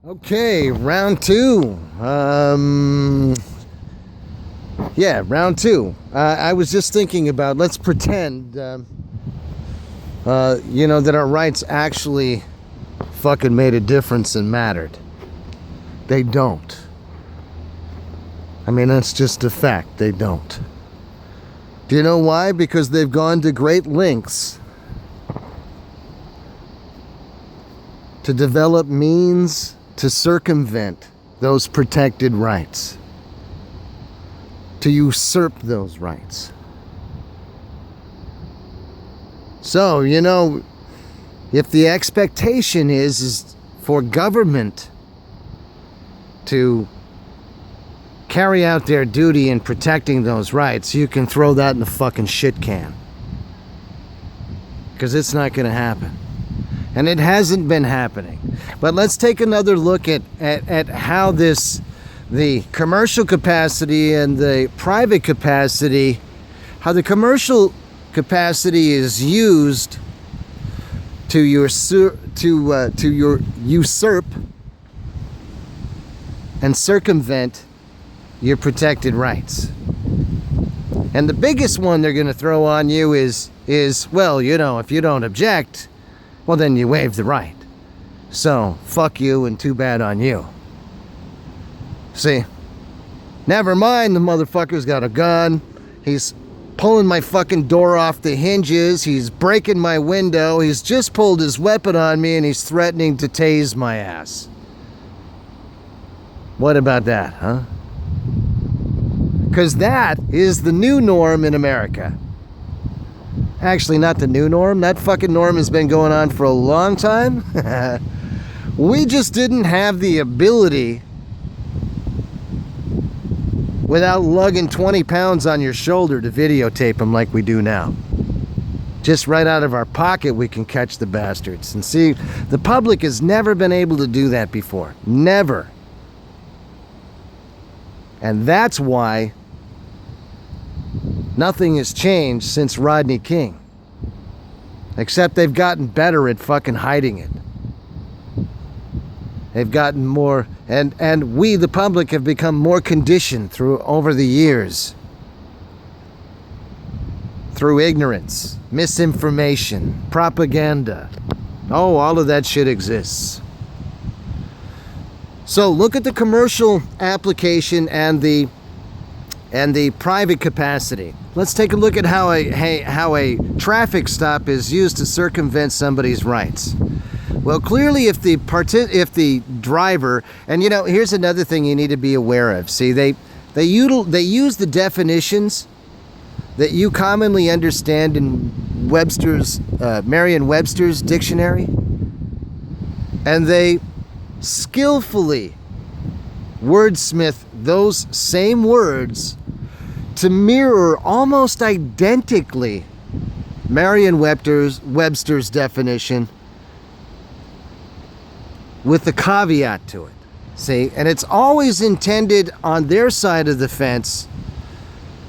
Okay, round two. Yeah, round two. I was just thinking about, let's pretend, that our rights actually fucking made a difference and mattered. They don't. I mean, that's just a fact. They don't. Do you know why? Because they've gone to great lengths to develop means to circumvent those protected rights, to usurp those rights. So, if the expectation is for government to carry out their duty in protecting those rights, you can throw that in the fucking shit can. Because it's not going to happen. And it hasn't been happening. But let's take another look at how the commercial capacity and the private capacity, how the commercial capacity is used to usurp and circumvent your protected rights. And the biggest one they're going to throw on you is, well, if you don't object, well, then you waive the right. So, fuck you and too bad on you. See? Never mind, the motherfucker's got a gun. He's pulling my fucking door off the hinges. He's breaking my window. He's just pulled his weapon on me and he's threatening to tase my ass. What about that, huh? Because that is the new norm in America. Actually, not the new norm. That fucking norm has been going on for a long time. We just didn't have the ability, without lugging 20 pounds on your shoulder, to videotape them like we do now. Just right out of our pocket, we can catch the bastards. And see, the public has never been able to do that before. Never. And that's why nothing has changed since Rodney King. Except they've gotten better at fucking hiding it. They've gotten more, and we, the public, have become more conditioned over the years. Through ignorance, misinformation, propaganda. Oh, all of that shit exists. So look at the commercial application and the private capacity. Let's take a look at how a traffic stop is used to circumvent somebody's rights. Well, clearly, if the driver, and here's another thing you need to be aware of. See, they use the definitions that you commonly understand in Merriam-Webster's dictionary, and they skillfully wordsmith those same words to mirror almost identically Merriam-Webster's definition, with the caveat to it. See, and it's always intended on their side of the fence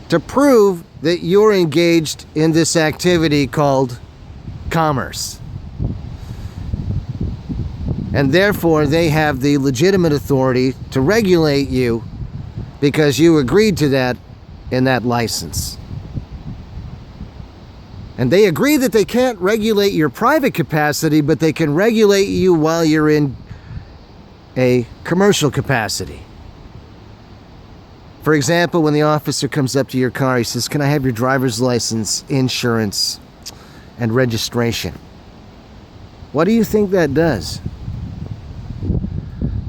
to prove that you're engaged in this activity called commerce. And therefore, they have the legitimate authority to regulate you because you agreed to that in that license. And they agree that they can't regulate your private capacity, but they can regulate you while you're in a commercial capacity. For example, when the officer comes up to your car, he says, "Can I have your driver's license, insurance, and registration?" What do you think that does?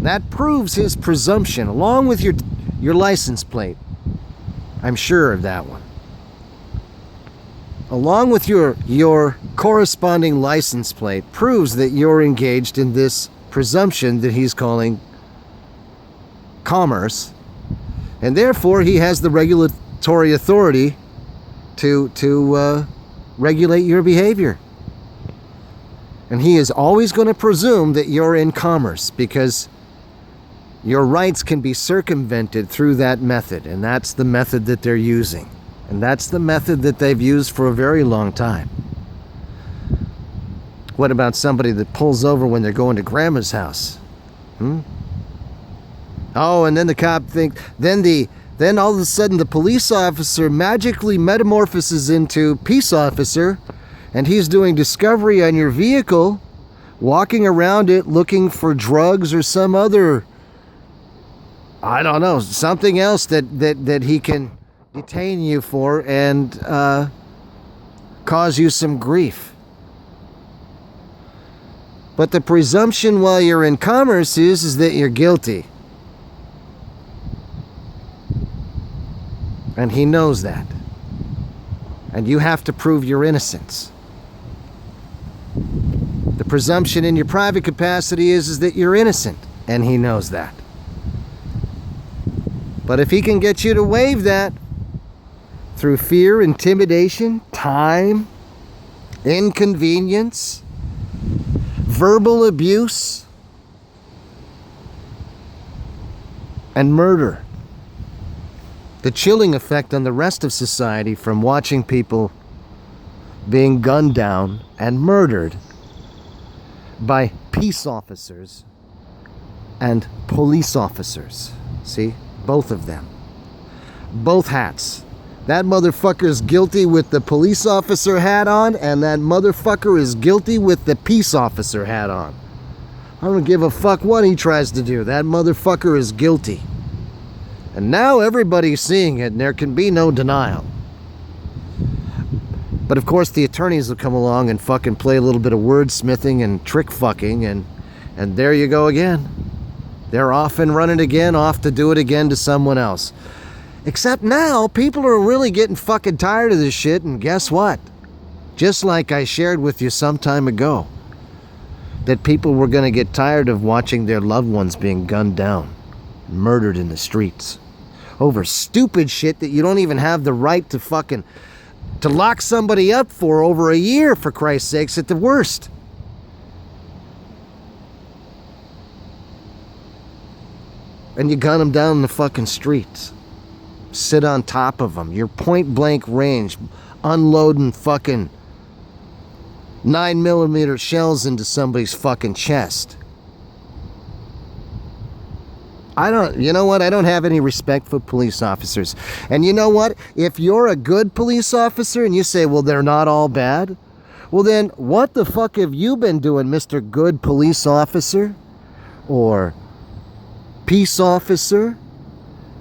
That proves his presumption, along with your license plate. I'm sure of that one. Along with your corresponding license plate, proves that you're engaged in this presumption that he's calling commerce, and therefore he has the regulatory authority to regulate your behavior. And he is always going to presume that you're in commerce because your rights can be circumvented through that method, and that's the method that they're using. And that's the method that they've used for a very long time. What about somebody that pulls over when they're going to grandma's house? Oh, and then the cop thinks, then all of a sudden the police officer magically metamorphoses into peace officer, and he's doing discovery on your vehicle, walking around it looking for drugs or some other, I don't know, something else that he can detain you for and cause you some grief. But the presumption while you're in commerce is that you're guilty. And he knows that. And you have to prove your innocence. The presumption in your private capacity is that you're innocent. And he knows that. But if he can get you to waive that through fear, intimidation, time, inconvenience, verbal abuse, and murder, the chilling effect on the rest of society from watching people being gunned down and murdered by peace officers and police officers. See? Both of them. Both hats. That motherfucker is guilty with the police officer hat on, and that motherfucker is guilty with the peace officer hat on. I don't give a fuck what he tries to do. That motherfucker is guilty. And now everybody's seeing it, and there can be no denial. But of course the attorneys will come along and fucking play a little bit of wordsmithing and trick fucking, and there you go again. They're off and running again, off to do it again to someone else. Except now, people are really getting fucking tired of this shit, and guess what? Just like I shared with you some time ago, that people were going to get tired of watching their loved ones being gunned down, murdered in the streets, over stupid shit that you don't even have the right to lock somebody up for over a year, for Christ's sakes, at the worst. And you gun them down in the fucking streets. Sit on top of them. You're point blank range, unloading fucking 9mm shells into somebody's fucking chest. You know what? I don't have any respect for police officers. And you know what? If you're a good police officer and you say, well, they're not all bad, well then, what the fuck have you been doing, Mr. Good Police Officer? Or peace officer?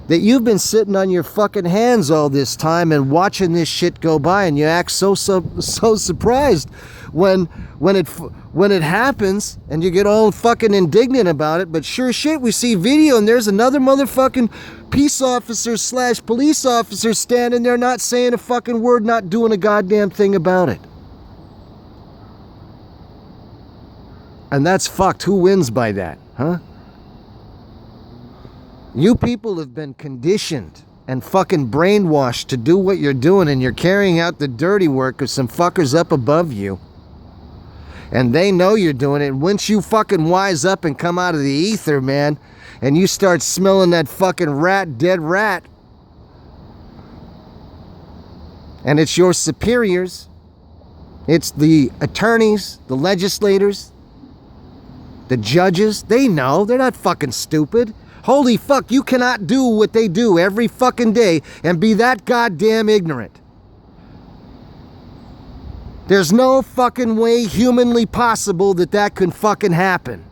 That you've been sitting on your fucking hands all this time and watching this shit go by, and you act so surprised when it happens, and you get all fucking indignant about it. But sure shit, we see video and there's another motherfucking peace officer / police officer standing there not saying a fucking word, not doing a goddamn thing about it. And that's fucked. Who wins by that, huh? You people have been conditioned and fucking brainwashed to do what you're doing, and you're carrying out the dirty work of some fuckers up above you. And they know you're doing it. Once you fucking wise up and come out of the ether, man, and you start smelling that fucking dead rat, and it's your superiors, it's the attorneys, the legislators, the judges, they know. They're not fucking stupid. Holy fuck, you cannot do what they do every fucking day and be that goddamn ignorant. There's no fucking way humanly possible that can fucking happen.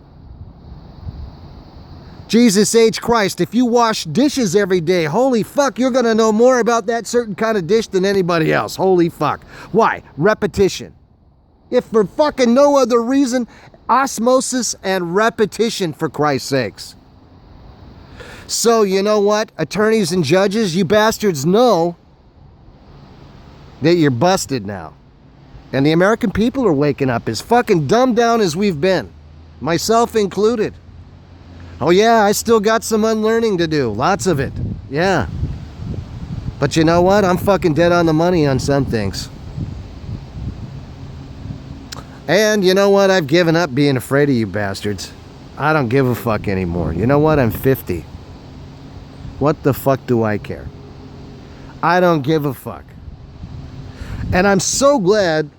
Jesus H. Christ, if you wash dishes every day, holy fuck, you're gonna know more about that certain kind of dish than anybody else. Holy fuck. Why? Repetition. If for fucking no other reason, osmosis and repetition, for Christ's sakes. So, you know what? Attorneys and judges, you bastards know that you're busted now. And the American people are waking up, as fucking dumbed down as we've been. Myself included. Oh yeah, I still got some unlearning to do. Lots of it. Yeah. But you know what? I'm fucking dead on the money on some things. And you know what? I've given up being afraid of you bastards. I don't give a fuck anymore. You know what? I'm 50. What the fuck do I care? I don't give a fuck. And I'm so glad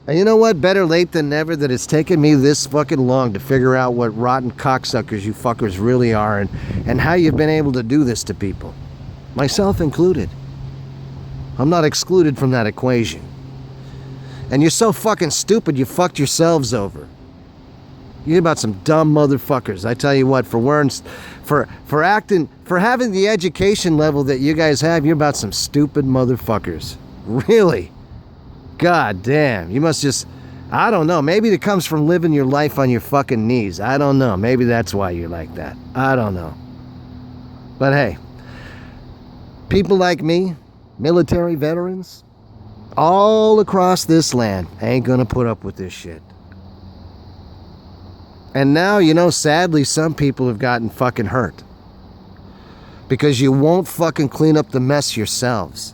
And you know what? Better late than never that it's taken me this fucking long to figure out what rotten cocksuckers you fuckers really are and how you've been able to do this to people. Myself included. I'm not excluded from that equation. And you're so fucking stupid you fucked yourselves over. You're about some dumb motherfuckers. I tell you what, for having the education level that you guys have, you're about some stupid motherfuckers. Really? God damn. You must just, I don't know. Maybe it comes from living your life on your fucking knees. I don't know. Maybe that's why you're like that. I don't know. But hey, people like me, military veterans, all across this land, ain't gonna put up with this shit. And now, you know, sadly, some people have gotten fucking hurt. Because you won't fucking clean up the mess yourselves.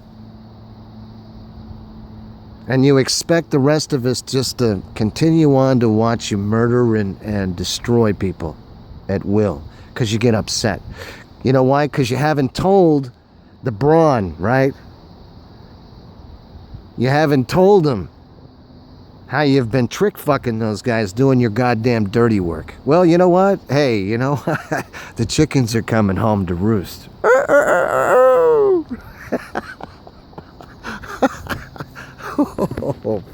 And you expect the rest of us just to continue on to watch you murder and destroy people at will. Because you get upset. You know why? Because you haven't told the brawn, right? You haven't told them how you've been trick fucking those guys doing your goddamn dirty work. Well, you know what? Hey, you know, the chickens are coming home to roost. Oh,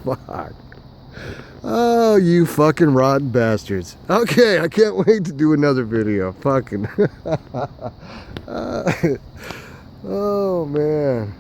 fuck. Oh, you fucking rotten bastards. Okay, I can't wait to do another video. Fucking. Oh, man.